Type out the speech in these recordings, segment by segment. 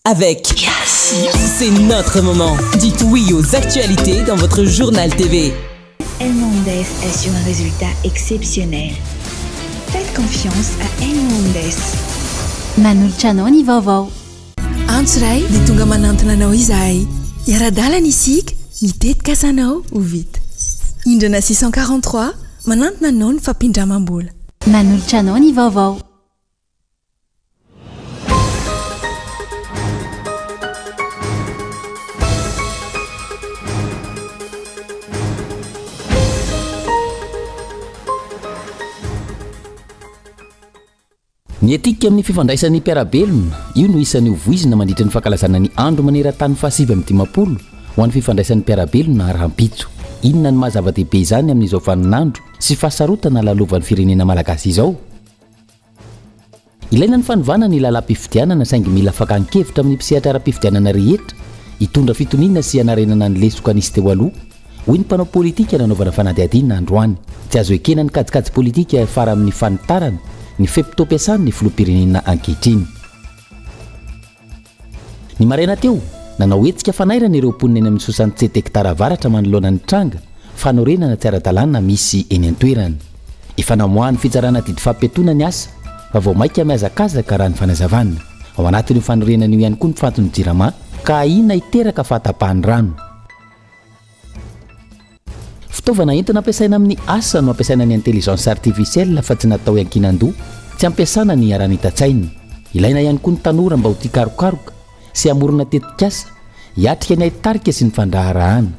avec C'est notre moment. Dites oui aux actualités dans votre journal TV. El Mondes assure un résultat exceptionnel. Faites confiance à El Mondes. Manolotra anao ny vaovao. Antso ray dia tonga manantona anao izahay. Iara-dalana isika, mitetika asanao ho vita. Indrana 643 manantona anao ny fampindramam-bola. Manolotra anao ny vaovao. Ny etika amin'ny fifandraisan'ny mpiarabelona io no isan'ny hovoizina mandritra ny fankalazana ny andro maneran-tany fahasivy amin'ny dimapolo ho an'ny fifandraisan'ny mpiarabelona rahampitso. Inona ny mahazava-dehibe izany amin'izao vaninandro sy fahasarotana lalovan'ny firenena malagasy izao? Ilaina ny fanovana ny lalam-pifidianana saingy mila fakan-kevitra amin'ny mpisehatra ara-pifidianana rehetra hitondra fitoniana sy hanarenana ny lesoka nisy teo aloha. Hoy ny mpanao politika nanaovana fanadihadiana androany. Tsy azo ekena ny kajikajy politika fara amin'ny fanitarana ny fepito-piasany ny filoham-pirenena ankehitriny. Ny maraina teo nanao hetsika fanairana ireo mponina eny amin'ny 67 hektara avaratra manoloana ny tranga fanorenana tsy ara-dalàna misy eny an-toerana. Efa namoahany fitsarana didy fampetona ny asa fa vao maika miazakazaka raha ny fanazavana. Ao anatin'io fanorenana io ihany koa ny fantony jirama ka ina hiteraka fahatapahany rano. Fitaovana entina ampiasaina amin'ny asa no ampiasaina ny intelligence artificielle fa tsy natao iankinan-doha, tsy ampiasana ny ara-nitatsaina. Ilaina ihany koa ny tanora mba ho tia karokaroka sy amorona tetikasa hiatrika ny haitarika sy ny fandraharahana.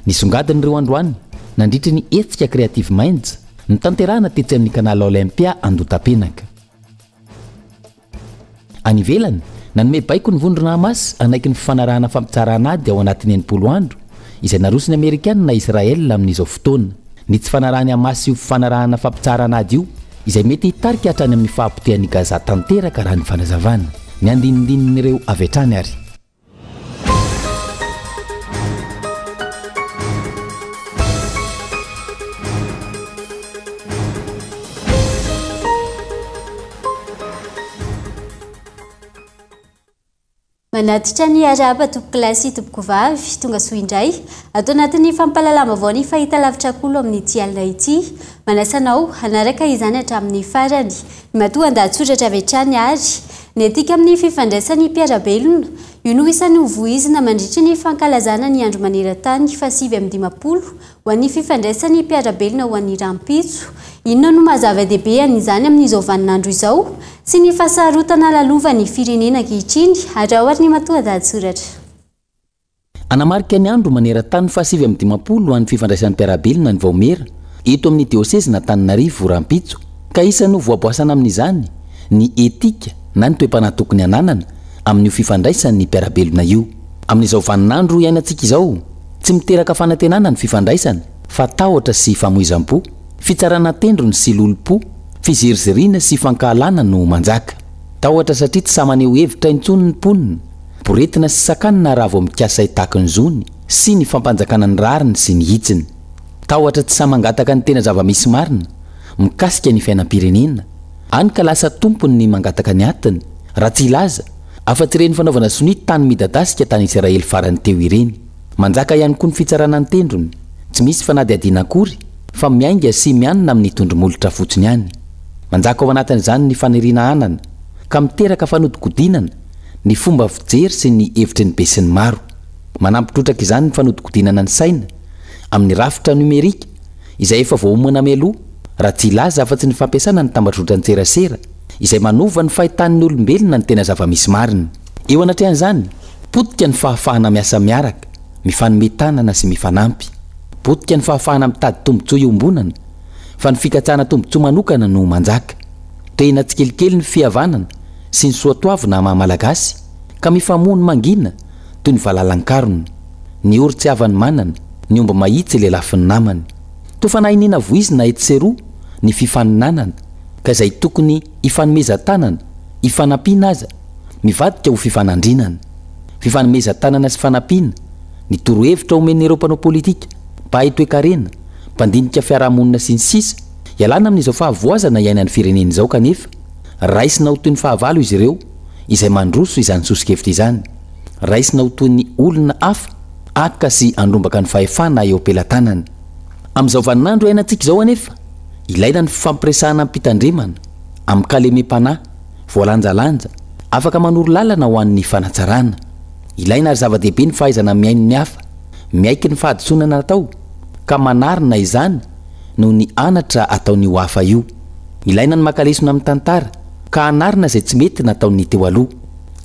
Nisongadin'ireo androany nandritra ny etsika créative minds ny tanterahana tetsy amin'ny kanala Olympia Andotapenaka. Any ivelany nanome baiko ny vondrona Hamas anaiky ny fifanarahana fampitsarana ady ao anatin'ny 80 andro izay narosiny Amerikana na Israel amin'izao fotoana. Ny tsy fanarahany Hamas io fifanarahana fampitsarana ady io izay mety hitarika hatrany amin'ny fahapotehan'ny Gaza tanteraka raha ny fanazavana. Ny andinindin'ireo avy hatrany ary. Manatitra ny araba tompoko kilasy tompoko vavy tonga soa indray atao anatin'ny fampalalama vao ny fahita lavitra kolo amin'ny ity alina ity manasanao hanaraka izany hatramin'ny farany ny matoa andatsoratra avy hatrany ary ny etika amin'ny fifandraisan'ny mpiarabelona io no isan'ny hovoizina mandritra ny fankalazana ny andro maneran-tany fahasivy amin'ny dimapolo ho an'ny fifandraisan'ny mpiarabelona ho an'ny rampitso. Inona no mahazava-dehibe an'izany amin'izao vaninandro izao sy ny fahasarotana lalovan'ny firenena ankehitriny ary ao ary ny matoa dahatsoratra. Anamarika ny andro maneran-tany fahasivy amin'ny dimapolo ho an'ny fifandraisan'ny mpiarabelona ny Vaomera eto amin'ny diosezina Antananarivo Rampitso ka isan'ny voaboasana amin'izany ny etika na ny toe-panahy tokony ananana amin'io fifandraisan'ny mpiarabelona io. Amin'izao vaninandro iainantsika izao tsy miteraka fanantenana ny fifandraisana fa tahotra sy famoizam-po, fitsarana tendrony sy lolo-po, fizirizirina sy fankahalana no manjaka. Tahotra satria tsy samaneho hevitra intsony ny mponina, boretina sy sakanina raha vao mikasa hitaka ny zony sy ny fampanjakana ny rariny sy ny hitsiny. Tahotra tsy samangataka ny tena zava-misy marina mikasika ny fiainam-pirenena, any ka lasa tompony ny mangataka ny atiny raha tsy ilaza afa-tsy ireny fanaovana soni tany midadasika tany Israely farany teo ireny. Manjaka ihany koa ny fitsarana ny tendrony, tsy misy fanadihadiana akory fa miainga sy mianina amin'ny tondromolotra fotsiny ihany. Manjaka ao anatin'izany ny fanirina anana ka miteraka fanodikodinana ny fomba fijery sy ny hevitry ny be sy ny maro. Manampitrotraka izany ny fanodikodinana ny saina amin'ny rafitra numerika izay efa voaomana mialoha raha tsy ilaza afa-tsy ny fampiasana ny tambatrotra ny tserasera izay manova ny fahitan'ny olombelona ny tena zava-misy marina. Eo anatrehan'izany potika ny fahafahana miasa miaraka, mifanometanana sy mifanampy. Potika ny fahafahana mitady tombotsoa iombonana fa ny fikatsahana tombotsoa manokana no manjaka. Trehina tsikelikely ny fihavanana sy ny soatoavina maha-malagasy ka mifamono mangina toy ny valalan-karona, ny ory tsy havany manana, ny omba mahitsy le lafiny namany. Tofanahiniana voizina etseroa ny fifaninanana ka izay tokony hifanomeza-tanana hifanampiana aza mivadika ho fifanandrinana. Fifanomeza-tanana sy fanampiana ny torohevitra omen'ireo mpanao politika, mpahay toe-karena, mpandinika fiarahamonina sy ny sisa ialana amin'izao fahavoazana iainan'ny firenena izao kanefa raisina ho toy ny fahavalo izy ireo izay mandroso izany sosikevitra izany raisina ho toy ny olona hafa aka sy andrombaka ny fahefana eo ampelantanany amin'izao vaninandro ainantsika izao anefa ilaina ny fampiresahana mpitandrimana amin'ny kalemem-panahy voalanjalanja afaka manoro lalana ho an'ny fanatsarana ilaina ary zava-dehibe ny fahaizana miaino ny hafa miaiky ny fahadisonana natao ka manarina izany noho ny anatra ataony ho hafa io ilaina ny makalesona amin'ny tantara ka anarina izay tsy mety nataony teo aloha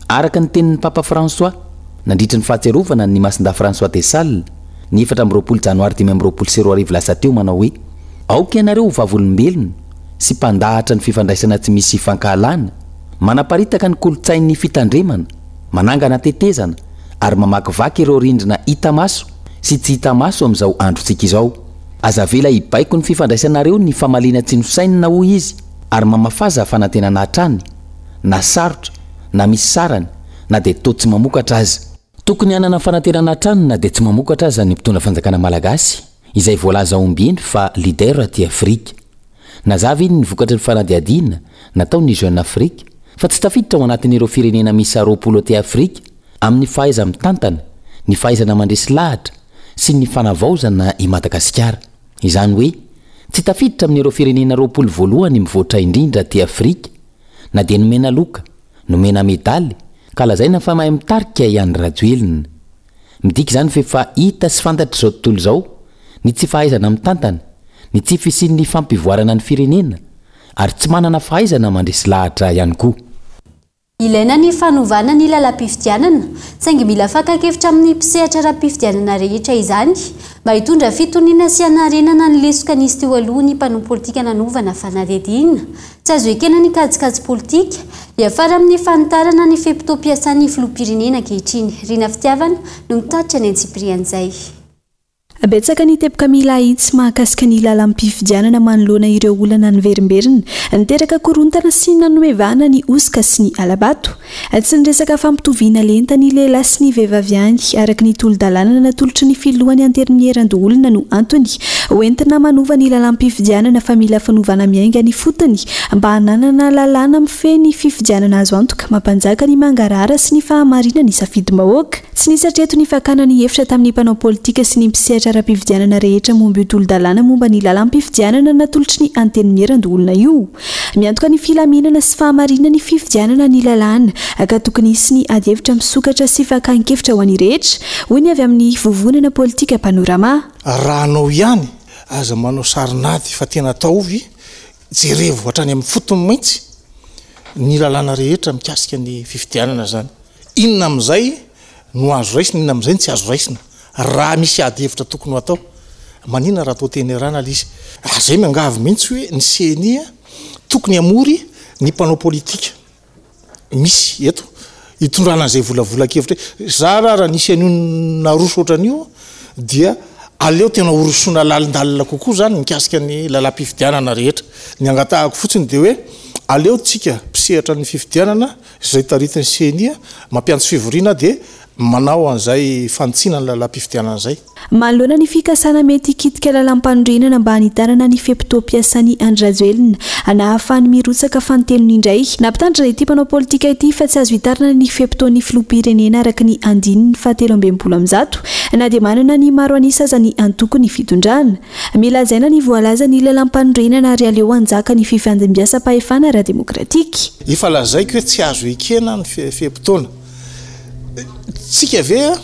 araka ny tenin'ny papa François nandritra ny fahatserovana ny masinda François de Sales ny 4 janoary 2024 lasa teo manao hoe aoka ianareo vavolombelona sy mpandahatra ny fifandraisana tsy misy fankahalana manaparitaka ny kolotsain'ny fitandremana manangana tetezana ary mamakivaky ireo rindrina hita maso sy tsy hita maso amin'izao androntsika izao azavela hibaiko ny fifandraisanareo ny famalina tsy nosainina ho izy ary mamafaza fanantenana hatrany na sarotra na misy sarany na dia to tsy mamokatra azy tokony hanana fanantenana hatrany na dia tsy mamokatra azy ny mpitondra fanjakana malagasy izay voalaza ombiny fa leader aty Afrika nazava iny ny vokatra ny fanadiadiana nataony Jeune Afrique fa tsy tafiditra ao anatin'ireo firenena misy 20 aty Afrika amin'ny fahaiza mitantana ny fahaizana mandresy lahatra sy ny fanavaozana i Madagasikara izany hoe tsy tafiditra amin'ireo firenena 20 voalohany mivoatra indrindra aty Afrika na dia nomena loka nomena medaly ka lazaina fa mahay mitarika ihany Rajoelina midika izany fa hita sy fantatra izao tontolo izao ny tsy fahaizana mitantana ny tsy fisian'ny fampivoarana ny firenena ary tsy manana fahaizana mandresy lahatra ihany koa ilaina ny fanovana ny lalam-pifidianana saingy mila fakakevitra amin'ny mpisehatra ara-pifidianana rehetra izany mba hitondra fitoniana sy hanarenana ny lesoka nisy teo aloha ny mpanompo politika nanovana fanadihadiana tsy azo ekena ny kajikajy politika hiafara amin'ny fanitarana ny feptom-piasan'ny filoham-pirenena ankehitriny Rina Fitiavana no mitatitra ny Antsiprian'izay betsaka ny teboka mila hitsy mahakasika ny lalam-pifidianana manoloana ireo olana niverimberina niteraka korontana sy nanomevana ny osika sy ny alabato tsy niresaka fampitoviana lenta ny lehilahy sy ny vehivavy ihany araka ny tolo-dalàna natolotry ny filohany antermieran-doolona no antony hoentina manova ny lalam-pifidianana fa mila fanovana miainga ny fotony mba hananana lalàna mifeny fifidianana azo antoka mampanjaka ny mangarara sy ny fahamarina ny safidy-bahoaka tsy nisy hatreto ny fakana ny efitra tamin'ny mpanao politika sy ny mpisehatra ara-pifidianana rehetra momba io tolo-dalàna momba ny lalam-pifidianana natolotry ny antenimieran-doolona io miantoka ny filaminana sy fahamarina ny fifidianana ny lalàna ka tokony isy ny ady-hevitra misokatra sy fakan-kevitra ho an'ny rehetra hoy ny avy amin'ny vovonana politika panorama raha anao ihany aza manao sarinady fa tena taovy jerevo hatrany amin'ny fotony maintsy ny lalàna rehetra mikasika ny fifidianana zany inona amin'izay no azo raisina inona amin'izay tsy azo raisina raha misy ady-hevitra tokony ho atao manina raha atao tenerana l izy zay miangavy mihitsy hoe ny CNI tokony amory ny mpanao politika misy eto hitondrana an'izay volavolakevitra za raha nisy an'io naroso ohatran'io dia aleo tena orosoana lalindalina kokoa zany mikasika ny lalam-pifidianana rehetra ny angatahako fotsiny dia hoe aleo tsika mpisehatra ny fifidianana zay taritiny CNI mampiantso fivoriana dia manao an'izay fantsiana ny lalam-pifidianana zay manoloana ny fikasana mety hikitika lalam-panorenana mba hanitarana ny feptom-piasan'ny Rajoelina anahafahany mirotsaka fantelony indray nampitandrina ity mpanao politika ity fa tsy azo hitarana ny fepton'ny filoham-pirenena araka ny andininy 7 na dia manana ny maro anisa aza ny antoko ny fitondrana milazaina ny voalaza ny lalam-panorenana ary aleo anjaka ny fifandimbiasam-pahefana ara-demokratika efa lazaiko hoe tsy azo ekena ny feptona tsika ve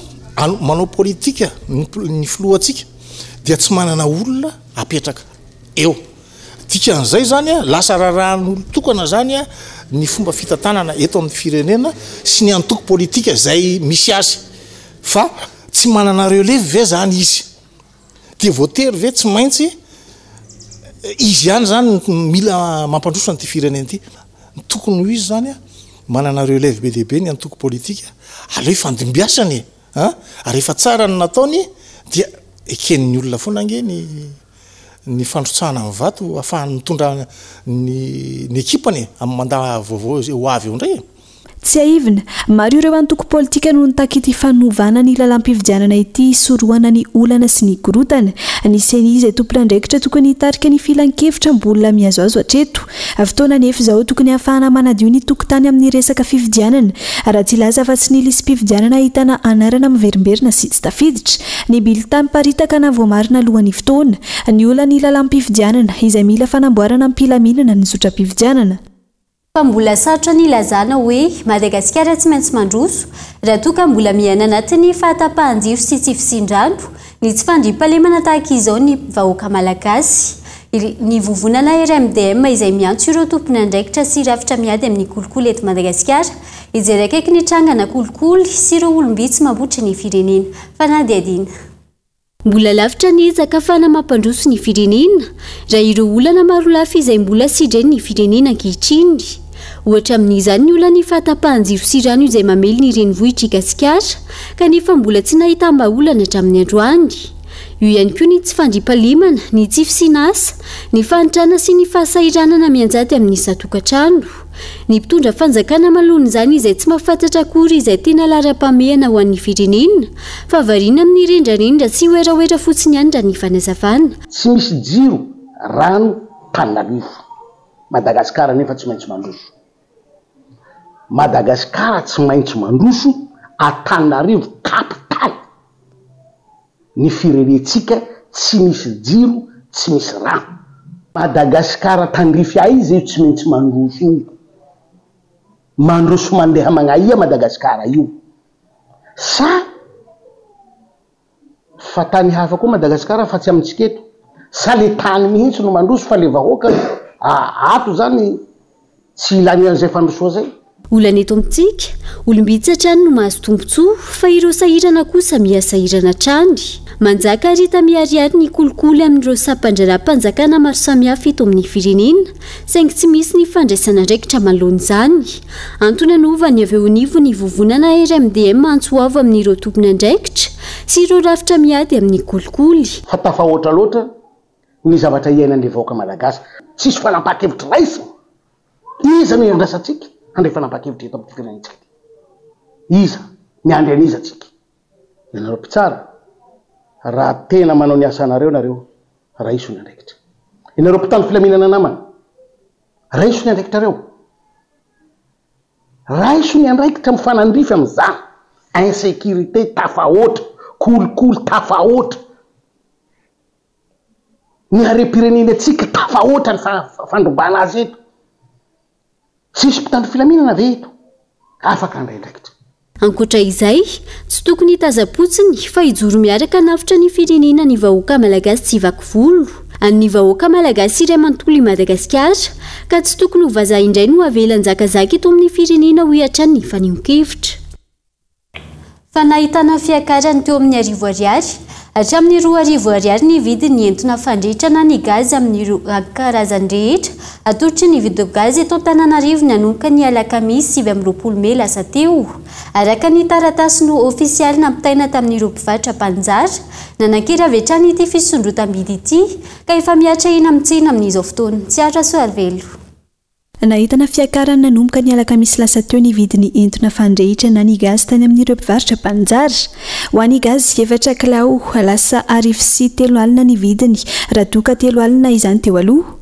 manao politika ny filohantsika dia tsy manana olona apetraka eo dikan'izay zany lasa rahan'olo tokana zany ny fomba fitantanana eto amin'ny firenena sy ny antoko politika zay misy azy fa tsy manana relève ve zany izy dia voatery ve tsy maintsy izy ihany zany mila mampandroso an'ity firenena ity tokony ho izy zany manana relève be dehibe ny antoko politika aleo ifandimbiasany ary efa tsara ny nataony dia eken'ny olona foana nge ny fandrotsahana amin'ny vato ahafahany mitondra ny ekipany amin'ny mandat vaovao ho avy eo indray tsy aivina maro ireo antoko politika no nitaky ity fanovana ny lalam-pividianana ity soroana ny olana sy ny korotana niseny izay tompon'andraikitra tokony hitarika ny filan-kevitra mbolina miazoazo hatreto fotoana nefa izao tokony hahafahana manadio ny tokotany amin'ny resaka fividianana raha tsy laza fa tsy ny lisy mpividianana ahitana anarana miverimberina sy tsy tafiditra ny bilitany paritaka na voamarina alohan'ny fotoana ny olana ny lalam-pividianana izay mila fanamboarana mpilaminana ny zotra-pividianana. Fa mbola sarotra ny lazana hoe Madagasikara tsy maintsy mandroso raha toa ka mbola miaina anatin'ny fahatapahan-jiro sy tsy fisindrano ny tsy fandriam-pahalemana tahaka izao ny vahoaka malagasy. Ny vovonana RMDM izay miantso ireo tompon'andraikitra sy rafitra miady amin'ny kolikoly eto Madagasikara ijery akaiky ny trangana kolikoly sy ireo olombitsy mambotra ny firenena. Fanady adina. Mbola lavitra ny zakafana mampandroso ny firenena raha ireo olana maro lafa izay mbola sidreny ny firenena ankehitriny. Ohatra amin'izany ny olana ny fahatapahan-jiro sy rano izay mamely ny renivohitra Gasikara kanefa mbola tsy nahita mbaolana hatramin'ny androany. Io ihany koa ny tsy fandriam-pahalemana, ny tsy fisinasa, ny fanitrana sy ny fahasairanana mianjady amin'ny isa-tokantrano. Ny mpitondra fanjakana malohana izany izay tsy mahafantatra akory izay tena lara-pamehana ho an'ny firenena fa variana amin'ny rendrarendra sy oeraoera fotsiny ihany raha ny fanazavana. Tsy misy jiro, rano, Tananarivo. Madagasikara nefa tsy maintsy mandroso. Madagasikara tsy maintsy mandroso, Antananarivo kapitaly. Ny firenentsika tsy misy jiro, tsy misy rano. Madagasikara tandrify aiza io tsy maintsy mandroso io. Mandroso mandeha magnaia Madagasikara io. Sa fa tany hafa koa Madagasikara fa tsy amintsika eto. Sa le tany mihitsy no mandroso fa le vahoaka ato zany tsy ilany an'izay fandrosoa zay. Olana eto amintsika, olombitsy hatrany no mahazo tombotsoa fa ireo sahirana kosa miasahirana hatrany. Manjaka arita miariary ny kolikoly amin'ireo sampandraram-panjakana maro samihafa eto amin'ny firenena saingy tsy misy ny fandraisana andraikitra manoloana izany. Antony anovany avy eo anivo ny vovonana RMDM antsoavo amin'ireo tompon'andraikitra sy ireo rafitra miady amin'ny kolikoly. Fa tafahoatra loatra ny zavatra iainan'ny vahoaka malagasy. Tsisy fanampahan-kevitra raisina. Iza no iandrasantsika handray fanampahan-kevitra eto amin'ny firenentsika. Iza miandry an'iza tsika. Ianareo mpitsara. Raha tena manao ny asa nareo raiso ny andraikitra. Ianareo mpitandro filaminana namana. Raiso ny andraikitra reo. Raiso ny andraikitra mifanandrify amin'izany. Insécurité tafahoatra, kolikoly tafahoatra. Ny harem-pirenena antsika tafahoatra ny fandrombana azy eto. Sisy mpitandro filaminana ve eto? Afaka handray andraikitra. Ankoatra izay, tsy tokony tazapotsiny fa hijoro miaraka nafitra ny firenena ny vahoaka malagasy tsy vaky volo. Ny vahoaka malagasy iray manontolo i Madagasikara ka tsy tokony ho vazaha indray no avelan-jakazaka eto amin'ny firenena ho hiatrany ny fanio-kevitra. Fa nahitana fiakarany teo amin'ny arivo ariary, hatramin'ny 2 ariary ny vidiny entona fandritrana ny gazy amin'ny karazany rehetra. Atolotry ny vidiny gazy eto Antananarivo nanomboka ny alakamisy 20 Mey lasa teo. Araka ny taratasy no ofisialy nampitaina tamin'ireo mpivarotra mpanjara nanakira avy hatrany ity fisondrotam-bidy ity ka efa miatra ina mitsina amin'izao fotoana. Tsy atra Soarvelo. Nahitana fiakarana nanomboka ny alakamisy lasa teo ny vidiny entona fandrehitra na ny gazy tany amin'ireo mpivarotra mpanjara. Ho an'ny gazy 7 kilao lasa 3,3 ny vidiny raha toa ka 3 alina izany teo aloha.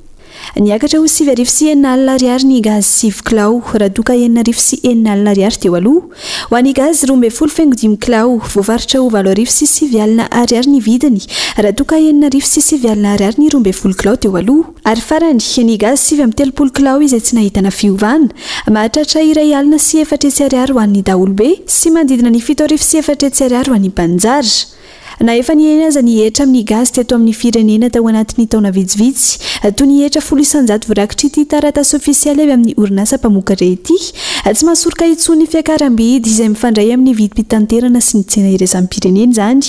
Niakatra ho 7,9 ariary ny gazy 7 kilao raha toa ka 9,9 ariary teo aloha. Ho an'ny gazy 12,5 kilao voavarotra ho 8,9 ariary ny vidiny raha toa ka 9,9 ariary ny 12 kilao teo aloha. Ary farany ny gazy 9,30 kilao izay tsy nahitana fiovana mahatratra 1,4 ariary ho an'ny daholobe sy manodidina ny 7,4 ariary ho an'ny mpanjara. Na efa niaina ny hetra amin'ny gazy teto amin'ny firenena tao anatin'ny taona vitsivitsy toy ny hetra 100 vorakitra ity taratasy ofisialy avy amin'ny orinasa mpamokatra ity tsy mahasoroka intsony fiakaram-bidy izay mifandray amin'ny vidim-pitanterana sy ny tsena iraisam-pirenena izany.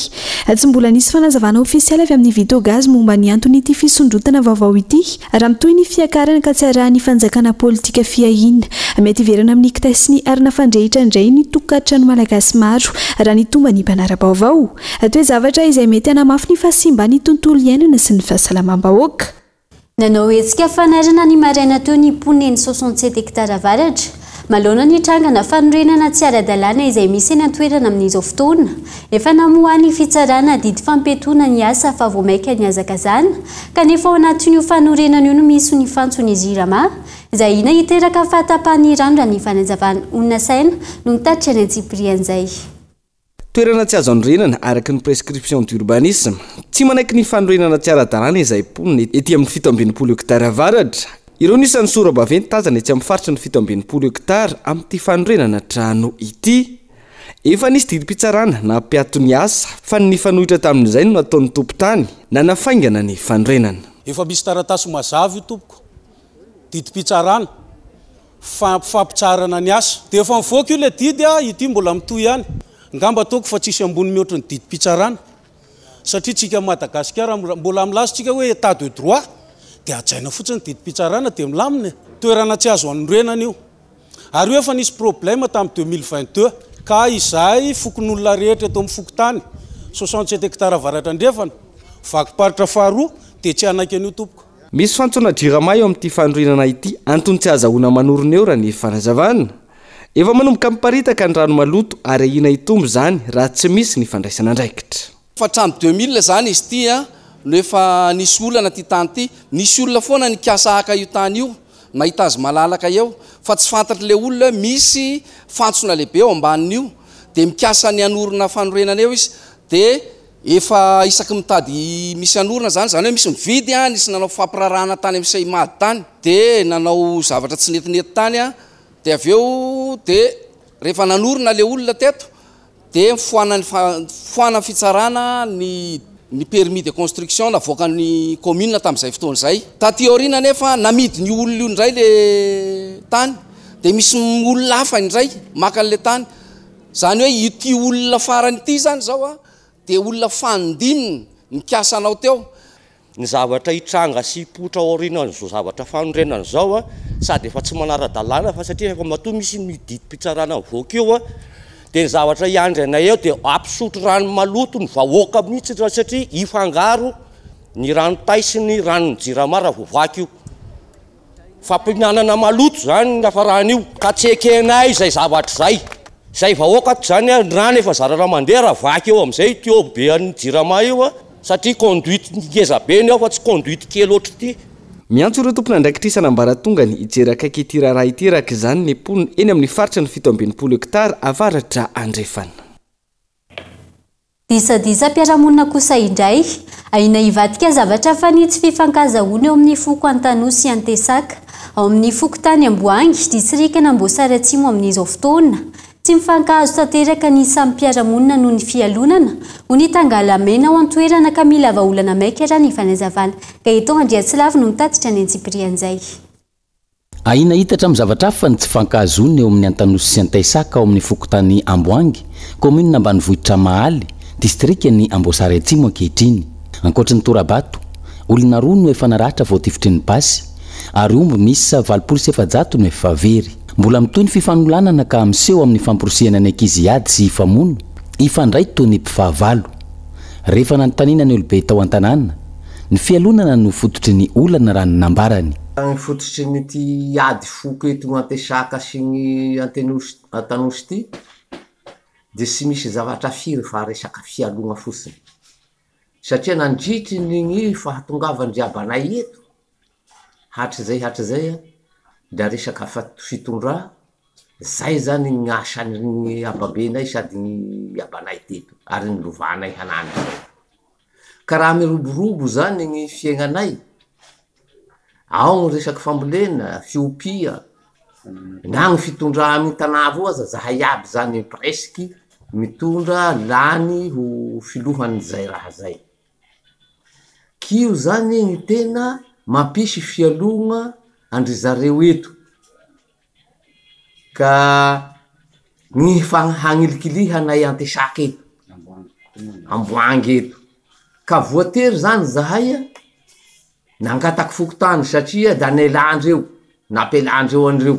Tsy mbola nisy fanazavana ofisialy avy amin'ny Vitogazy momba ny antony ity fisondrotana vaovao ity raha mitohy ny fiakarana ka tsy arahan'ny fanjakana politika fiahina mety hiverana amin'ny kitay ny arina fandrehitra indray ny tokantrano malagasy maro raha ny tomba ny mpanara-baovao. Zavatra izay mety hanamafy ny fahasimbany tontolo iainana sy ny fahasalamam-bahoaka. Nanao hetsika fanarana ny maraina teo ny poneny 67 hektara avaratra malona ny trangana fanorenana tsy ara-dalàna izay misy eny an-toerana amin'izao fotoana efa namohany fitsarana didy fampetona ny asa fa vao maika ny azakazana kanefa ao anatin'io fanorenana io no misy ny fantsony zirama izay ina hiteraka fahatapahany randra ny fanazavana onina saina no mitatitra any antsiprian'izay toerana tsy azo anorenana araka ny prescription d'urbanisme tsy manaiky ny fanorenana tsy ara-dalàna izay ponina ety amin'ny 720 hektara avaratra ireo nisan'ny sora-baventy tazana etsy amin'ny faritra ny 720 hektara amin'ity fanorenana trano ity efa nisy didim-pitsarana na mpiatony asa fa ny fanohitra tamin'izay no nataon'ny tompon-tany na nafaingana ny fanorenana efa misy taratasy mazava io tompoko didim-pitsarana fampitsarana ny asa dia efa mivoaka io le didy ity mbola mitoy ihany ngamba ataoko fa tsisy ambony mihoatra ny didim-pitsarana satria tsika Madagasikara mbola milazotsika hoe état de droit dia ajaina fotsiny didim-pitsarana dia milamina toerana tsy azo anorenana io ary io efa nisy problème tamin'ny 2022 ka izay fokon'olona rehetra eto amin'ny fokotany 67 hektara avaratra andrefana vakiparitra faharoa dia tsy anaiky an'io tompoko misy fantsona jirama eo amin'ity fanorenana ity antony tsy azahoana manorona eo raha ny fanazavana efa manomboka miparitaka ny rano maloto ary ahina hitombo zany raha tsy misy ny fandraisana andraikitra fa hatramin'ny 2000 zany izy ity no efa nisy olana ty tany ity nisy olona foana nikasa haka io tany io mahita azy malalaka eo fa tsy fantatra le olona misy fantsona lehibe eo ambanin'io dia mikasa ny anorona fanorenana eo izy dia efa isaky mitady misy anorona zany hoe misy mividy nisy nanao fampirarahana tany amin'ny Seimady tany dia nanao zavatra tsy netinety tany dia avy eo dia rehefa nanorona le olona teto dia foana fitsarana ny permis de construction navoakan'ny commune tamin'izay fotoana izay taty aoriana nefa namidy ny olona io indray le tany dia misy olona hafa indray maka an'le tany zany hoe ity olona farany ity zany zao dia olona fandimina mikasa anao teo ny zavatra hitranga sy hipotra aoriana n'izao zavatra fanorenana zao sady efa tsy manara-dalàna fa satria efa matoa misy didim-pitsarana mivoaka eo dia ny zavatra hiandrana eo dia ampisotro rano maloto ny vahoaka mihitsy satria ifangaro ny rano tay sy ny rano jirama raha vovaky io fampihinanana maloto zany ny afarahana io ka tsy ekenay zay zavatra zay vahoaka zany rano efa zarara mandeha raha vaky eo amin'izay teo be an'ny jirama io satria conduite ngeza-be ny ao fa tsy conduite kely oatra ity miantso ireo tompona andraikitra isanambaratonga ny hijery akaiky ity raharaha ity raka izany ny mponina eny amin'ny faritra ny 720 hektara avaratra andrefana disadisa mpiaramonina kosa indray ahina hivadika zavatra fanitsy fifankazahoana eo amin'ny foko Antanosy Antesaka ao amin'ny fokotany Amboangy disrikana Amboasary Atsimo amin'izao fotoana tsy mifankahazo tanteraka ny samy mpiaramonina noho ny fialonana ho ny tangalamena ao an-toerana ka mila vahaolana maika raha ny fanazavana ka eto Andriatsilavy no mitatitra ny Antsiprian'izay ahina hitatra amin'ny zavatra hafa ny tsy fankahazona eo amin'ny Antanosy sy Antesaka ao amin'ny fokotany Amboangy commune ambanivohitra Mahaly distrikany Amboasary Atsimo ankehitriny ankoatran'ny Torabato olona roa no efa naratra vao tifitry ny basy ary omby misy 700 no efa very mbola mitoy ny fifanoloanana ka miseho amin'ny famporosiana ny ankiziady sy famono ifandray toy ny mpifahavalo rehefa nanontaniana ny olobe tao an-tanàna ny fialonana no fototry ny olana raha ny nambarany ny fototry ny ty ady foko eto Antesaka sy ny Antanosy ity dia sy misy zavatra firy fa resaka fialona fotsiny satria nandritry ny fahatongavany abanay eto hatrizay da resaka fitondra zay zany ny asan'ny ababenay sady ny abanay teto ary ny lovanay hanany ka raha miroborobo zany ny fiaignanay ao ny resaky fambolena fiopia na ny fitondra amin'ny tanà avo aza zahay aby zany presky mitondra lany ho filohan'zay raha zay kio zany ny tena mampisy fialogna andry zareo eto ka ny hagnilikilihanay Antesaka eto Amboangy eto ka voatery zany zahay nangatako fokotany satria da nelandreo nampelandreo andreo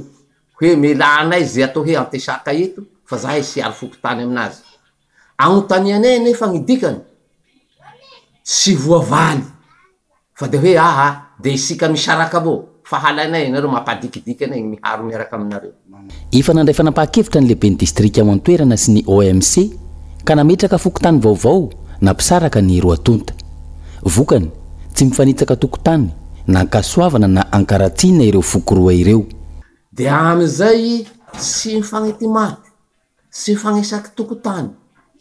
hoe melanay zay atao hoe Antesaka eto fa zahay sy ary fokotany aminazy agnontanianay nefa ny dikany sy voavaly fa de hoe de isika misaraka avao fa halainay nareo mampadikidiky anay miharo miaraka aminareo efa nandray fanapahakevitra ny lehibe ny distrika Mantoerana sy ny OMC ka nametraka fokotany vaovao nampisaraka ny Roatonta vokany tsy mifanitsaka tokotany na kasoavana na ankaratsiana ireo foko roa ireo dia amin'izay sy mifagnety maty sy mifagnisaky tokotany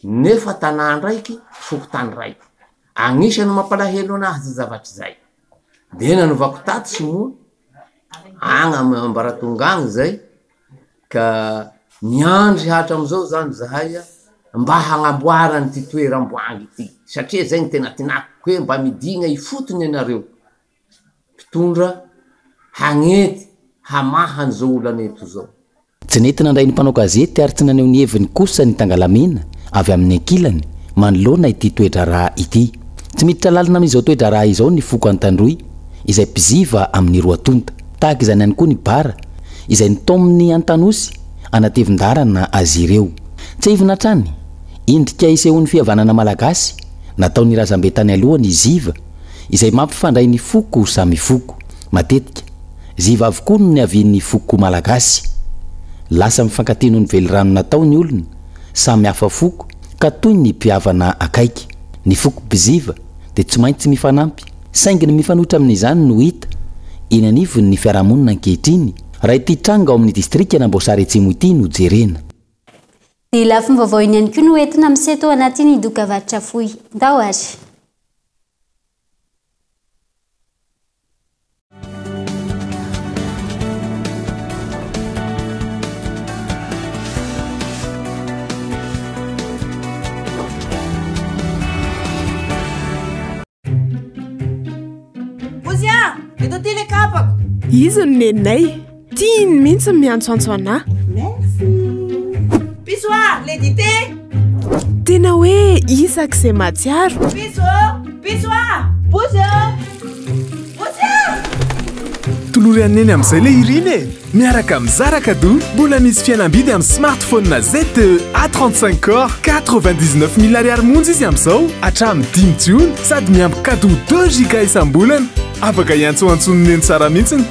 nefa tanà raiky fokotany raiky agnisany mampalahelo anazy zavatry zay dia nanovako tato sy moa agny ambaratonga agny zay ka miandry hatra am'izao zany zahay mba hagnamboarany ty toeram-boangy ty satria zay ny tena tinako hoe mba midigna ifotony anareo mpitondra hagnety hamahany zao olana eto zao tsy nety nandray ny mpanao gazety ary tsy naneho ny heviny kosa ny tangalamena avy amin'ny ankilany manoloana ity toetra raha ity tsy miditra lalina amin'izao toetra raha izao ny foko Antandroy izay mpiziva amin'ny Roatonta tahaka izany ihany koa ny bara izay nitao amin'ny Antanosy anatevin-darana azy ireo tsy hivina trany indrika isehon'ny fihavanana malagasy nataon'ny razambe tany alohany ziva izay mampifandray ny foko samy foko matetika ziva avokoa no ny avian'ny foko malagasy lasa mifankateno ny velirano natao ny olona samy hafa foko ka toy ny mpihavana akaiky ny foko biziva dia tsy maintsy mifanampy saingy ny mifanohitra amin'izany no hita eny anivony ny fiarahamonina ankehitriny raha ity tranga ao amin'ny distrika Namboasary Atsimo ity no jerena dia lafiny vaovao iny ihany koa no entina miseto anatin'ny doka varitra fohy ndao ary izy no neninay tiany mihitsy miantsoantso ana Pisoa, le dité. Tena hoe isak izay matsiaro. Pisoa. Tolory aneny amin'izay le iriny e miaraka mizaraka do mbola misy fihenam-bidy amin'ny smartphone na ZTE A35 Core 99 000 ariary monja izy amin'izao hatramin'ny 10 June sady miampy cadeau 2 giga isam-bolana afaka iantsoantsonony eny tsara mihitsiny.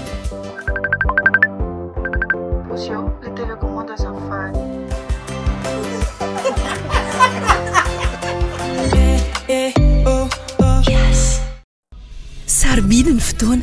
Sarbidy ny fotoana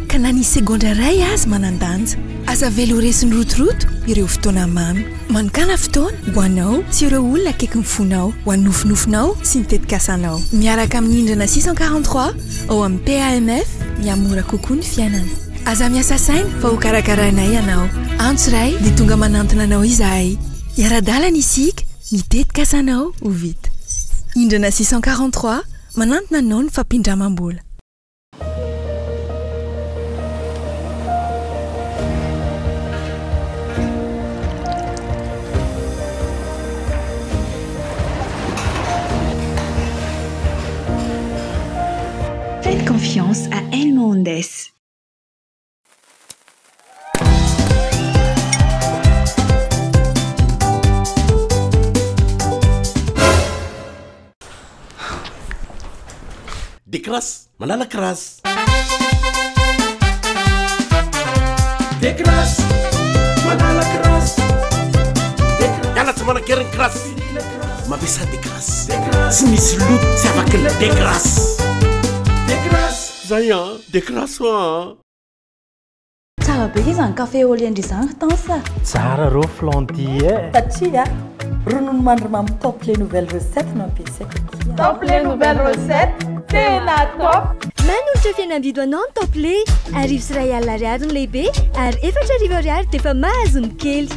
ka na ny segondra ray azy manandanja aza velo resiny rotoroto ireo fotoana mamy manokana fotoana ho anao sy ireo olona akaiky ny fonao ho any nofinofinao sy ny tetikasanao miaraka amin'ny indrana 643 ao amin'ny PAMF miamora kokoa ny fiainana aza miasa saina fa ho karakarainay ianao antso ray dia tonga manantona anao izahay iara-dalana isika ny tetikasanao ho vita indrana 643 manantona anao ny fampindramam-bola. Faites confiance à El Mondes. Décrasse, manala crasse. Décrasse, manala crasse. Yala tsy manakery ny crasse. Mampiasa décrasse. Tsy misy loto tsy afaka ny décrasse. Décrasse. Zay an, décrasse an. Tsara be izy ny café au lait ndrizany tansa. Tsara rô flandy e. Satria ronono mandry top les nouvelles recettes nampiasaiko. Top les nouvelles recettes. Tena top. Manolotra fihenam-bidy anao ny top lait arivo sy ray alina ariary ny lehibe ary efatra arivo ariary dia efa mahazo ny kely.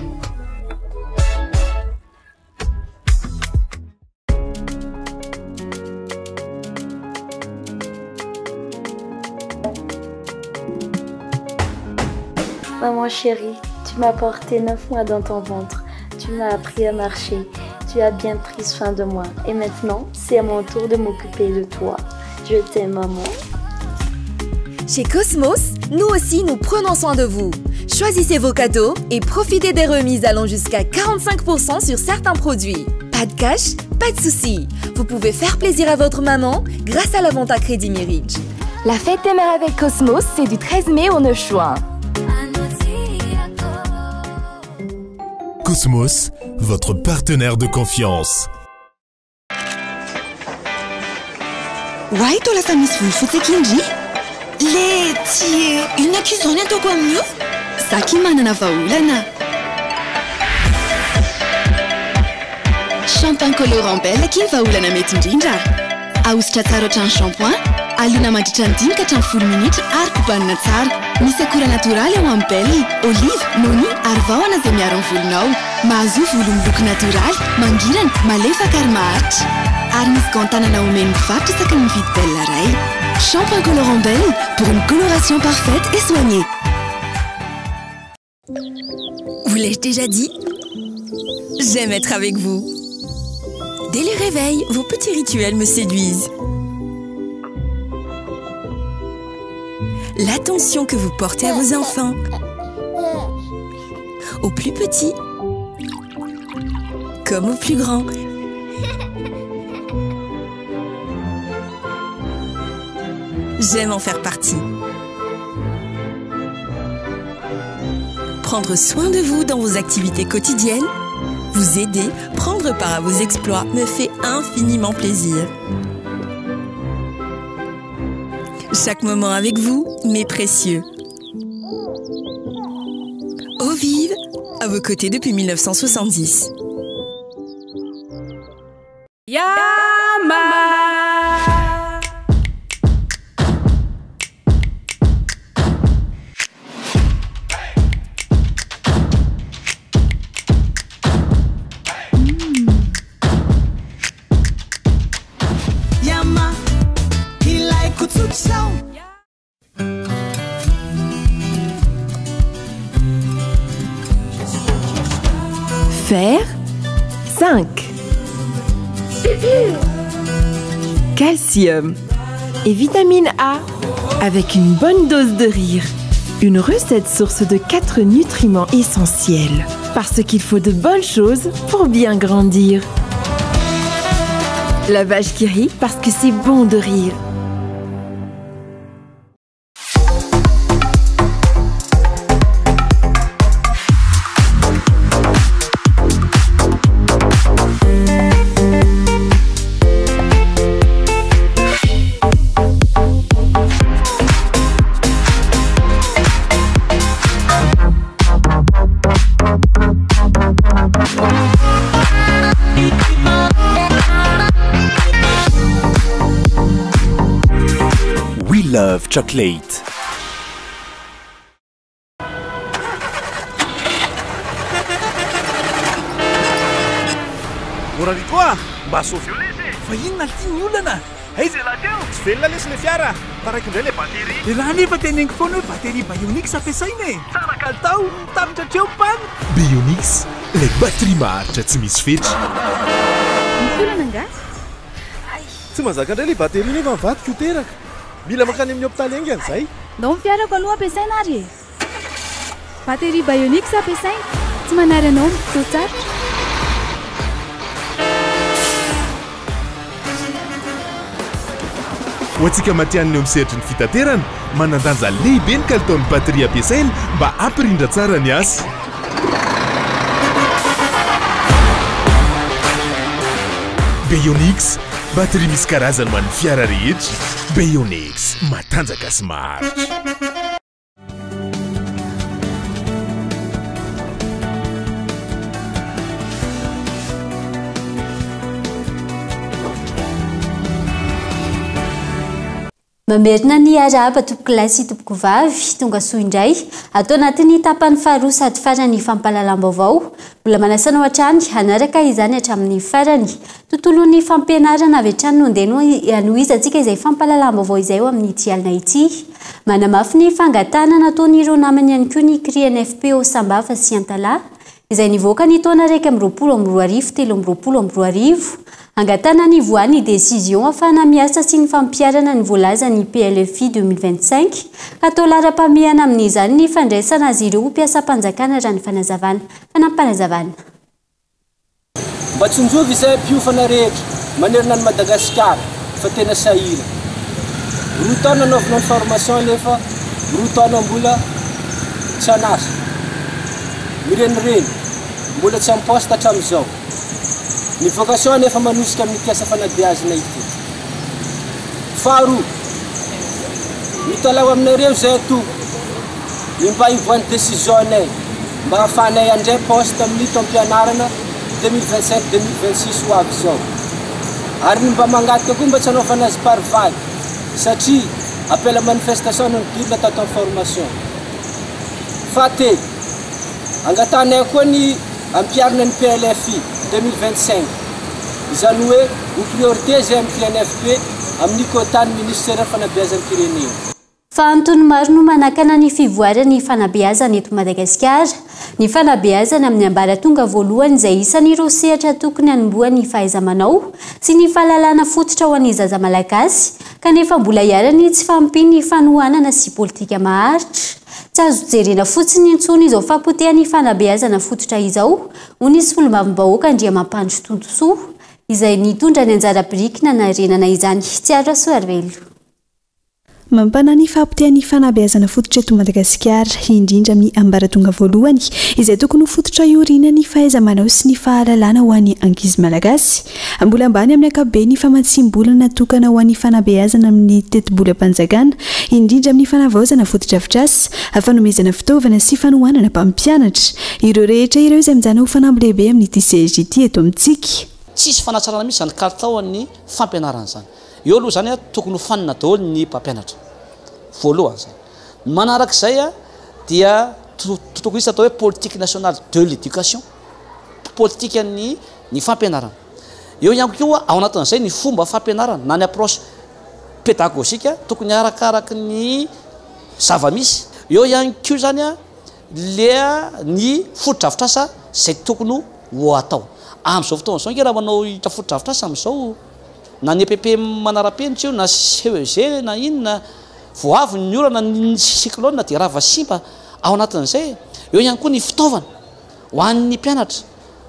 Maman chérie, tu m'as porté 9 mois dans ton ventre. Tu m'as appris à marcher. Tu as bien pris soin de moi. Et maintenant, c'est à mon tour de m'occuper de toi. Je t'aime, maman. Chez Cosmos, nous aussi, nous prenons soin de vous. Choisissez vos cadeaux et profitez des remises allant jusqu'à 45% sur certains produits. Pas de cash, pas de soucis. Vous pouvez faire plaisir à votre maman grâce à la vente à Crédit Mirage. La fête des mères avec Cosmos, c'est du 13 mai au 9 juin. Cosmos, votre partenaire de confiance. Why tola sa misy volofotsy indry? Le tsy inona koa izao ny ataoko amin'io? Zaky manana vahaolana. Shampoing colorant belle ky ny vahaolana mety indrindra. Ahositra tsara ohatran'ny shampoing, alona mandritra ny 5 ka hatramin'ny 10 minitra ary kobanina tsara. Misy akora natoraly ao amin'ny belle, olive, noni ary vahona izay miaro amin'ny volonao. Mahazo volo miloko natoraly, mangirana, malefaka ary maharitra. Ary misy gants-tanana omeny mivarotra isaky ny mividy belle ray. Shampoing colorant belle pour une coloration parfaite et soignée. Vous l'ai-je déjà dit? J'aime être avec vous. Dès le réveil, vos petits rituels me séduisent. L'attention que vous portez à vos enfants, aux plus petits comme aux plus grands. J'aime en faire partie. Prendre soin de vous dans vos activités quotidiennes, vous aider, prendre part à vos exploits me fait infiniment plaisir. Chaque moment avec vous m'est précieux. Eau vive, à vos côtés depuis 1970. Yama! Fer 5. Calcium et vitamine A avec une bonne dose de rire. Une recette source de 4 nutriments essentiels. Parce qu'il faut de bonnes choses pour bien grandir. La vache qui rit parce que c'est bon de rire. Love chocolate. Morany koa mba sofio lesy fa inona ny tiany olana aiza laha teo tsy velona lesy le fiara taraiky indray le batery raha nefa teneniko foana hoe batery Bionix ampiasaina e tsara kalitao tapitra hatreo pana Bionix, le batterie maharitra tsy misy fetry. Mikolana nga? tsy mazaka indray le batery nefa mivadika ho teraka mila makany amin'ny hôpitaly engy an'izay Ndao ny fiarako aloha ampiasaina ary e batery Bionix ampiasaina tsy manary anao mitao tsara Ho antsika matianiny eo misehatry ny fitaterana manandanja lehibe ny kalitaon'ny batery ampiasaina mba ampirindra tsara ny asa. Bionix, batery misy karazany ho an'ny fiara rehetra. Bionix, matanjaka sy maharitra. Mamerina ny araba tompoko lahy sy tompoko vavy tonga soa indray atao anatin'ny tapany faharoa sady farany fampahalalam-baovao mbola manasana ao hatrany hanaraka izany hatramin'ny farany tontolon'ny fampianarana avy hatrany no ndeha anohizantsika izay fampahalalam-baovao izay eo amin'ny ity alina ity manamafy ny fangatana nataon'ireo namany ihany koa ny CRINFP Sambafa sy Antala izay nivoaka ny taona 2023 Angatana ny voany décision afana miasa sy ny fampiarana ny voalaza ny PLFI 2025 ka tolara-pamehana amin'izany ny fandraisana azy ireo mpiasa-panjakana raha ny fanazavana fanampanazavana. Mba tsonjovy izay mpiofana rehetra manerana ny Madagasikara fa tena sahira. roa taona anaovanao ny formation nefa roa taona mbola tsy anasa mirenireny mbola tsy amposte hatramin'izao ny vocation nefa manosika amin'ny piasa fanabeazana ity faharoa mitalao aminareo zay ato mba ivoany décision-nay mba hahafanay andray poste amin'ny tom-pianarana 2025-2026 ho avy zao ary ny mba mangataka koa mba tsy anaovana azy par vague satria appel à manifestation no nidorina tato en formation fahatelo angatanay koa ny ampiarina ny PLFI 2025 izany hoe ho priorité zay amin'ny PNFP amin'ny kotany ministère fanabeazan'ny pirenena fa antony maro no manakana ny fivoarany fanabeazana eto Madagasikara ny fanabeazana amin'ny ambaratonga voalohany izay isan'ireo sehatra tokony hanombohan'ny fahaiza-manao sy ny fahalalana fototra ho an'ny zaza malagasy kanefa mbola iarany tsy fampiny ny fanohanana sy politika maharitra tsy azo jerena fotsiny intsony izao fampotehan'ny fanabeazana fototra izao ho nisy olom-bavim-bahoaka Andriamampandry Tontsoa izay nitondra ny anjara birikina na renana izany Tsiaro Soarvelo Mampana ny fampitehan'ny fanabeazana fototra eto Madagasikara indrindra amin'ny ambaratonga voalohany izay tokony ho fototra ioriana ny fahaiza-manao sy ny fahalalana ho an'ny ankizy malagasy mbola ambany amin'ny ankapobeny ny famatsim-bola natokana ho an'ny fanabeazana amin'ny teti-bolam-panjakana indrindra amin'ny fanavaozana fototra-afitrasa fanomezana fitaovana sy fanohanana mpampianatra ireo rehetra ireo izay mijana ho fanamby lehibe amin'ny TCJT eto amintsika tsisy fanatsarana mihitsy zany kalitao ny fampianarana zany eo aloha zany tokony ho fanina daholo ny mpampianatra voalohany zany manarak'izay dia tokony isy atao hoe politique nationale de l'éducation politique ny fampianarana eo ihany koa ao anatin'izay ny fomba fampianarana na ny approche pédagogique tokony arakaraky ny zava-misy eo ihany koa zany lea ny fototra-afitrasa zay tokony ho atao amin'izao fotoana zao raha manao hitra fototra-afitrasa amin'izao na ny EPP manara-penitra io na CEG na inona voavy ny orana ny cyclone dia rava simba ao anatin'izay eo ihany koa ny fitaovana ho an'ny mpianatra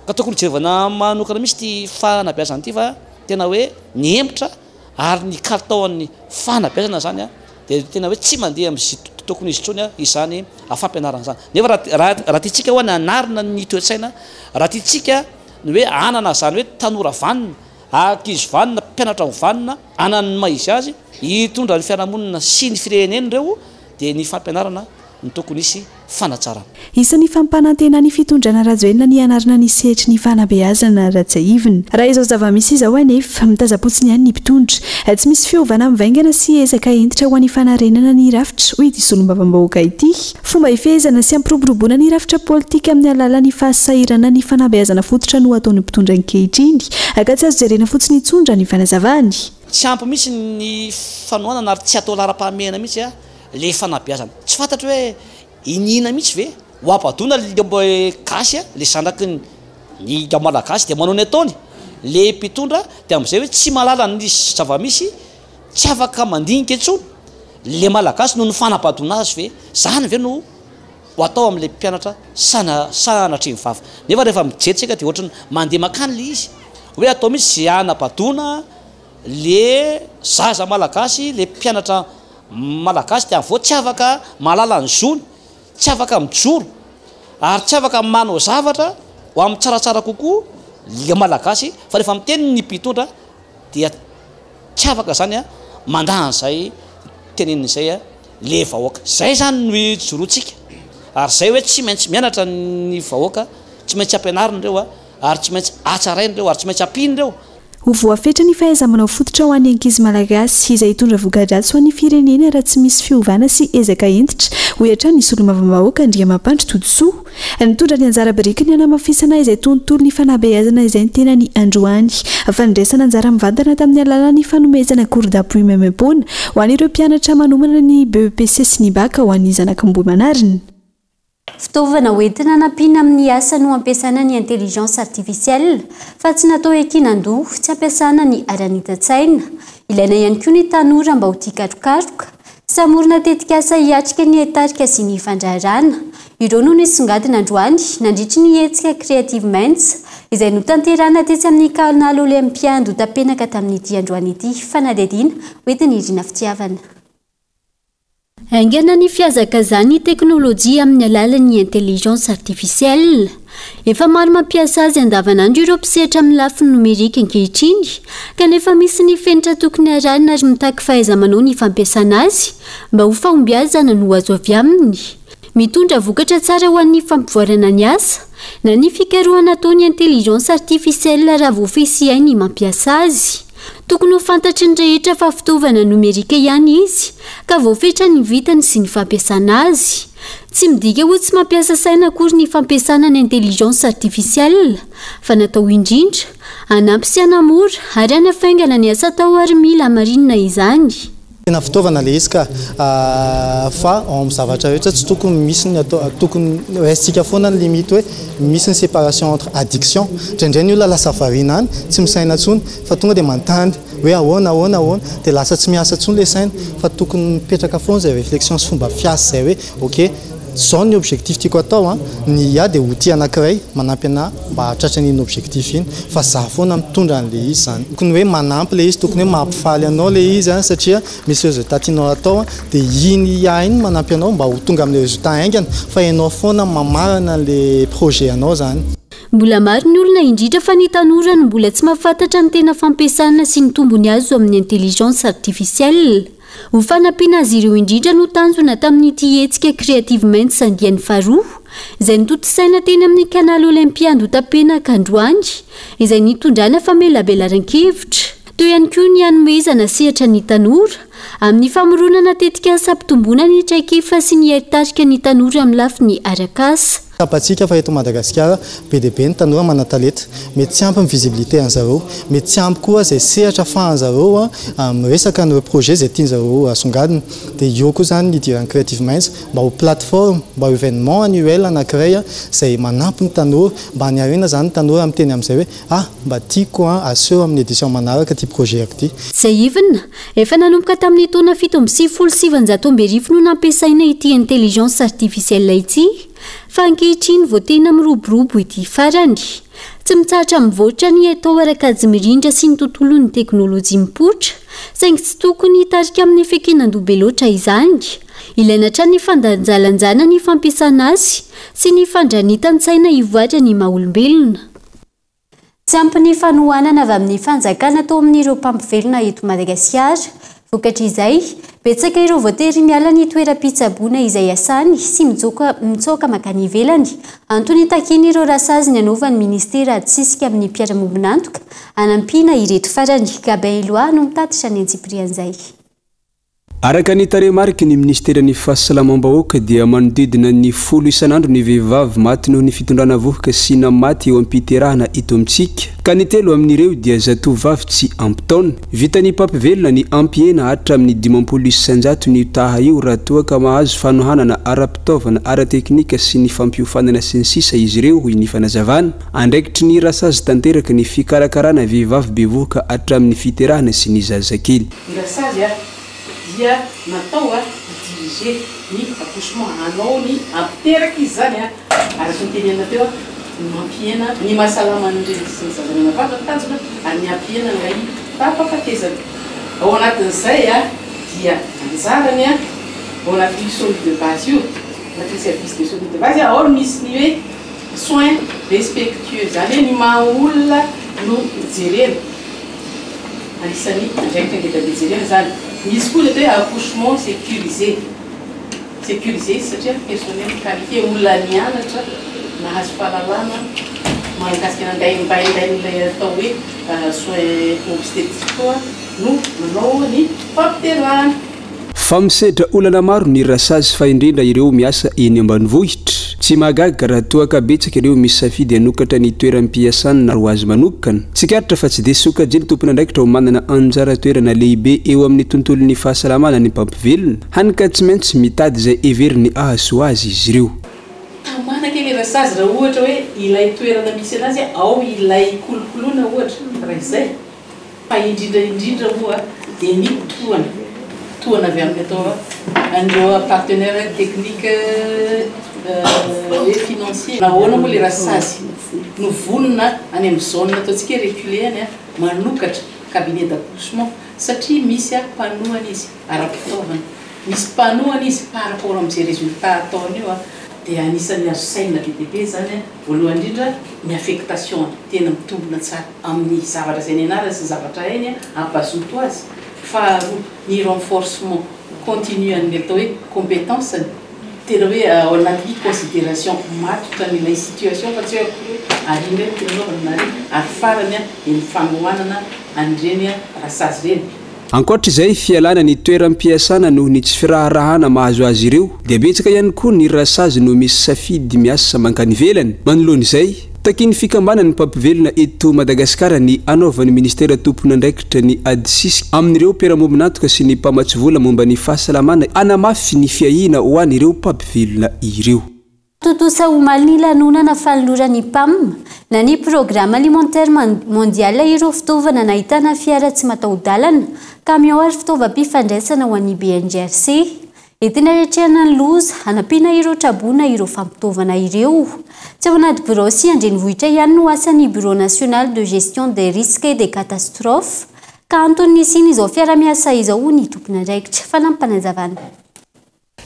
ka tokony jerevana manokana misy ty fanabeazana ity fa tena hoe ny empotra ary ny kalitaon'ny fanabeazana zany dia tena hoe tsy mandeha amin'izay tokony izy trony izany fampianarana zany nefa raha tiatsika ho any anarina ny toe-tsaina raha tiatsika ny hoe anana zany hoe tanora vanina ankizy vanina mpianatra vanina anany maizy azy hitondra ny fiarahamonina sy ny firenena ireo dia ny fampianarana ny tokony isy fanatsarana isan'ny fampanantena ny fitondrana rajoelina ny anarana ny sehetry ny fanabeazana ratsaivina raha izao zava-misy izao anefa mitazapotsiny ihany ny mpitondra tsy misy fiovana mivaingana sy ezaka entitra ho an'ny fanarenana ny rafitra hoy ity solom-bavambahoaka ity fomba ifehezana sy ampiroboroboana ny rafitra politika amin'ny alalan'ny fahasahirana ny fanabeazana fototra no ataon'ny mpitondra ankehitriny aka tsy azo jerena fotsiny itsondra ny fanazavany tsy ampy misy ny fanohanana ary tsy atao lara-pahamehana mihitsy le fanabeazana tsy fantatry hoe inina mihitsy ve ho ampadona lomba gasy le zanaky ny malagasy dia manao ny ataony le mpitondra dia amin'izay hoe tsy malala ny zava-misy tsy afaka mandinika intsony le malagasy no ny fanabadona azy ve zany ve no ho atao amin'le mpianatra sanatry ny vava nefa rehefa mijeritsika dia ohatrany mandeha makany le izy hoe atao misy zay anabadona le zaza malagasy le mpianatra malagasy dia vo tsy afaka malala ny zony tsy afaka mijoro ary tsy afaka manao zavatra ho amin'ny tsaratsara kokoa le malagasy fa rehefa miteny ny mpitondra dia tsy afaka zany mandahan'izay tenenin'izay le vahoaka zay zany no joroantsika ary zay hoe tsy maintsy mianatra ny vahoaka tsy maintsy ampianarina ireo ary tsy maintsy atsaraina ireo ary tsy maintsy ampiny ireo ho voafetra ny fahaiza-manao fototra ho an'ny ankizy malagasy izay hitondra voka-dratsy ho an'ny firenena raha tsy misy fiovana sy ezaka entitra hoy hatrany ny solom-bavambahoaka Andriamampandry Tontsoa nitondra ny anjara birikiny hanamafisana izay tontolo ny fanabeazana izay ny tena ny androany fandraisana anjara mivantana tamin'ny alalan'ny fanomezana cours d'appui memem-pona ho an'ireo mpianatra manomana ny BEPC sy ny BAC ho an'ny zanakambohy manarina fitaovana hoentina nampiana amin'ny asa no ampiasana ny intelligence artificielle fa tsy natao ekinan-doha tsy ampiasana ny aranita-tsaina ilaina ihany koa ny tanora mba ho tia katrokatroka samorina tetika asa hiatrika ny etarika sy ny fandrarana ireo no nisongadina androany nandritry ny hetsika creative minds izay no tanterana tetsy amin'ny kanala olimpiando tapenaka tamin'ity androany ity fanadidina hoentiny irina fitiavana Haingana ny fiazaka zany teknôlôjia amin'ny alalan'ny intelligence artificielle. Efa maro mampiasa azy andavanandro ireo mpisehatra amin'ny lafiny nomerika ankehitriny, kanefa misy ny fenitra tokony arahina ary mitaky fahaiza-manao ny fampiasana azy mba ho fahombiazana no azo avy aminy. Mitondra vokatra tsara ho an'ny fampivoarana ny asa na ny fikarohana ataon'ny intelligence artificielle raha voafehy ny mampiasa azy. Tokony ho fantatry ny rehetra fa fitaovana nomerika ihany izy ka voafetra ny vitany sy ny fampiasana azy. Tsy midika ho tsy mampiasa saina akory ny fampiasana ny intelligence artificielle fa natao indrindra hanampy sy hanamora ary hanafaingana ny asa atao ary mila hamarinina izany. Tena fitaovana le izy ka fa amin'ny zavatra rehetra tsy tokony misy ny atao tokony resitsika foana ny limite hoe misy ny séparation entre addiction indraindray ny olona lasa variana any tsy misaina tsony fa tonga dia mantandy hoe ahoana dia lasa tsy miasa tsony le saina fa tokony mipetraka foana zay réflexion sy fomba fiasa zay hoe ok zao ny objectif tiako atao ny ia dia outil anankiray manampy ana mba hahatratra n'iny objectif iny fa za foana mitondra an'le izy zany tokony hoe manampy le izy tokony hoe mampifaly anao le izy satria misy résultat tianao atao dia iny ia iny manampy anao mba ho tonga amin'ny résultat haingana fa ianao foana mamarana le projet anao zany. Mbola maro ny olona indrindra fa ny tanora no mbola tsy mahafantatra ny tena fampiasana sy ny tombony azo amin'ny intelligence artificielle. Ho fanampiana azy ireo indrindra no tanjona tamin'ity hetsika Creative Minds andiany faharoa izay notontosaina teny amin'ny canal olympiade Hotapenaka androany izay nitondrana famelabelaran-kevitra. Toy ihany koa ny hanomezana sehatra ny tanora amin'ny famoronana tetika asa ampitomboana ny traikefa sy ny heritarika ny tanora amin'ny lafiny arak'asa. Tapatsika fa eto Madagasikara be dia be ny tanora mana-talenta, mety tsy ampy ny visibilité an'zareo, mety tsy ampy koa izay sehatra afahan'zareo miresaka ny projet izay tian'zareo asongadina. Dia io koa zany ny idiran'ny Creative Minds mba ho plateforme, mba ho événement annuel anankiray izay manampy ny tanora mba haniarena zany ny tanora amin'ny teny amin'izay hoe mba tiako aseo amin'ny édition manaraka ty projet ity. Zay ivina efa nanomboka tamin'ny taona 720 no nampiasaina ity intelligence artificielle ity. Fa ankehitriny vao tena miroborobo ity farany. Tsy mitsahatra mivoatra ny atao arakajy mirindra sy ny tontolon'ny teknôlôjia mipoitra, saingy tsy tokony hitarika amin'ny fekenan-dobe loatra izany. Ilaina hatrany ny fandanjalanjana ny fampiasana azy sy ny fandranitantsaina hivoatra ny maha-olombelona. Tsy ampy ny fanohanana avy amin'ny fanjakana atao amin'ireo mpampivelona eto Madagasikara. Vokatra izay, betsaka ireo voatery miala ny toeram-pitsaboana izay asany sy mitsoaka makany ivelany. Antony takiny ireo rasaziny anaovan'ny ministera adsisika amin'ny mpiara-mombonantoka hanampiana ireto farany. Gabaeloa no mitatitra ny antsiprian'izay. Araka ny taremarika ny ministeran'ny fahasalamam-bahoaka dia manodidina ny 10 isanandro ny vehivavy maty noho ny fitondrana vohoka sy namaty eo am-piterahana eto amintsika. Ka ny telo amin'ireo dia zatovavy tsy ampy taona. Vitany mpampivelona ny ampihena hatra amin'ny 500 ny taha io raha toa ka mahazo fanohanana ara-pitaovana ara-teknika sy ny fampiofanana sy ny sisa izy ireo hoy ny fanazavana. Andraikitry ny rasazy tanteraka ny fikarakarana vehivavy be vohoka hatra amin'ny fiterahana sy ny zazakely. Dia natao diriger ny accouchement anao ny ampiteraka izy zany araky ny tenena teo mampiena ny mahasalama n'ireny sy ny zazana vavaka tanjona ary ny ampihena ilay tapafatezana. Ao anatin'izay dia anjarany ao anaty solide de base io anaty service de solide de base ao misy ny hoe soins respectueux zany hoe ny maha-olona no jerena anisany andraikitra ngeda be jerena zany. Misy koa le hoe accouchement sécurisé satria personnel qualifié olona nianatra nahazo fahalalana mahakasika andain'ilay atao hoe soins obstétricaux no manao ny fampiterahana. Fa misedra olana maro ny rasazy fa indrindra ireo miasa eny ambanivohitra. Tsy mahagaga raha toa ka betsaka ireo misy safidy hanokatra ny toeram-piasana na ho azy manokana. Tsikaritra fa tsy dia sokajy ny tompony andraikitra ho manana anjara toerana lehibe eo amin'ny tontolon'ny fahasalamana ny mpampivelona. Hany ka tsy maintsy mitady izay heveriny ahazo azy izy ireo. Manaka ilay rasazy raha ohatra hoe ilay toerana misy anazy ao ilay kolokoloana ohatra raha izay. Fa indrindra moa dia ny tohana avy amin'ny atao andreo partenaire technique financier. Nahoana moa le rasazy no vonona any amin'ny zone ataontsika reculé any manokatra cabinet d'accouchement satria misy mpanohana izy ara-pitaovana misy panoana izy par rapport amin'izay résultat ataony io a dia anisan'ny azo saina bebe zany a voalohany indrindra ny affectation tena mitombona tsara amin'ny zavatra zay ny anarany sy zavatra hainy a ampazoto azy faharoa ny renforcement continue an'ilay atao hoe compétence tena hoe ao anaty considération matotra n'ilay situation fa tsy hoe ariny reny tenaovananary ary farany a dia ny fanohanana an'ireny a rasazy reny. Ankoatra izay fialana ny toeram-piasana noho ny tsy firaharahana mahazo azy ireo dia betsaka ihany koa ny rasazy no misy safidy miasa mankany ivelany. Manoloana izay takiny fikambanany mpampivelona eto Madagasikara ny anaovan'ny ministera tompona andraikitra ny ADSIS amin'ireo mpiara-mombinantoka sy ny mpamatsy vola momba ny fahasalamana anamafy ny fiahina ho an'ireo mpampivelona ireo. Totosa omaly ny lanonana fanoloran'ny PAM na ny programme alimentaire mondial ireo fitaovana nahitana fiara tsy mataho-dalana camion ary fitaovam-pifandraisana ho an'ny BNGRC entina retrehana ny loza hanampiana ireo trabona ireo fampitaovana ireo. Tsy ao anaty bureau sy andrenivohitra ihany no asan'ny Bureau national de gestion des risques et des catastrophes ka antony nisiny izao fiara-miasa izao ny tompona andraikitra fanampanazavana.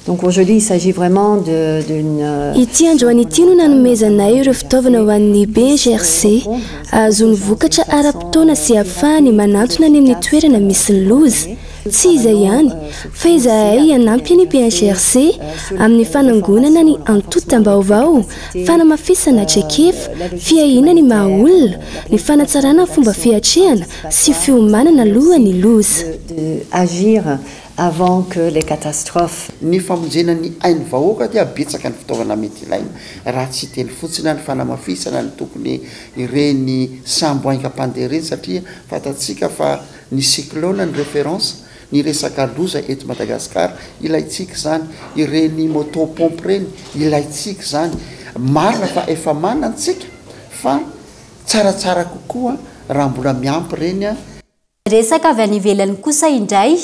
Donc aujourd'hui, il s'agit vraiment d'une... Ity androany ity no nanomezanay ireo fitaovana ho an'ny BNGRC azony vokatra ara-potoana sy ahafahany manantona any amin'ny toerana misy ny loza. Tsy izay ihany, fa izahay hanampy ny BNGRC amin'ny fanangonana ny antotam-baovao, fanamafisana traikefa, fiahina ny maha-olona, ny fanatsarana fomba fiatrehana sy fiomanana alohan'ny loza. Agir avant que les catastrophes. Ny famonjena ny ainy vahoaka dia betsaka ny fitaovana mety ilaina raha tsy teny fotsiny ny fanamafisana ny tokony ireny sambo ainka-pandeha ireny satria fatatsika fa ny cyclone ny référence ny resaka loza eto Madagasikara ilaitsika zany, ireny motopompe reny ilaitsika zany, marina fa efa manantsika fa tsaratsara kokoa raha mbola miampy reny a. Resaka avy any ivelany kosa indray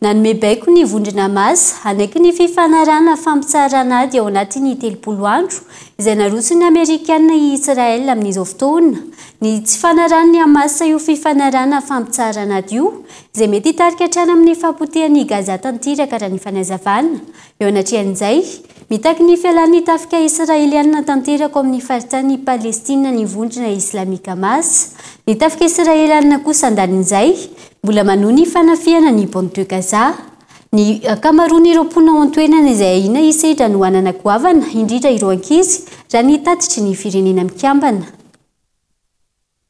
nanome baiko ny vondrona masa anaiky ny fifanarana fampitsarana ady ao anatin'ny 30 andro izay narosony Amerikana i Israel amin'izao fotoana. Ny tsy fanarany amasa io fifanarana fampitsarana ady io izay mety hitarika hatrany amin'ny fahapotehan'ny Gaza tanteraka raha ny fanazavana. Eo anatrehan'izay mitaky ny fialan'ny tafika Israeliana tanteraka amin'ny faritany Palestina ny vondrona islamika masa. Ny tafika Israeliana kosa andanin'izay mbola manohy ny fanafiana ny pont de Gaza. Ny akamaroany ireo mpona ao antoerana izay ahina isedra no hanana goavana indrindra ireo ankizy raha ny tatitry ny firenena mikambana.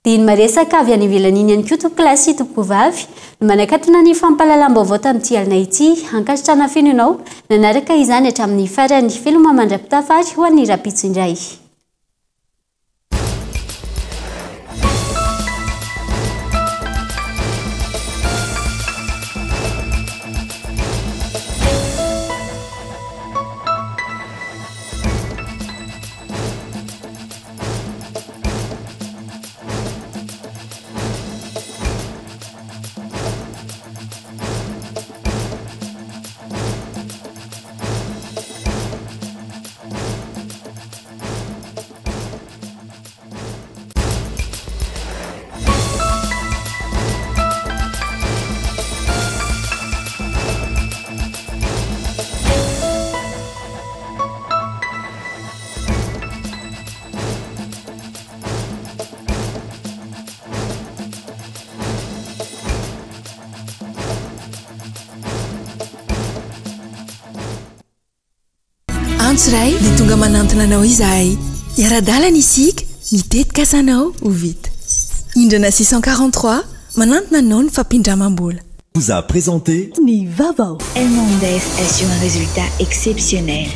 Dia ny maresaka avy any ivelan'iny ihany koa tompoko lahy sy tompoko vavy no manakatona ny fampahalalam-baovao tamin'ity alina ity hankasitrana feno ianao nanaraka izany hatramin'ny farany feloma mandra-pitafary ho an'ny rapitso indray. Ray ny tonga manantona anao izahay iara-dalana isika mitetika asanao ho vita indrana 643 manantona anao ny fampindramam-bola. Vous a présenté Nivavao. Elmondes assure un résultat exceptionnel.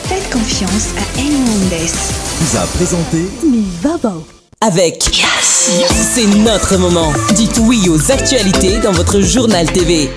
Faites confiance à Elmondes. Vous a présenté Nivavao. Avec Yes, c'est notre moment. Dites oui aux actualités dans votre journal TV.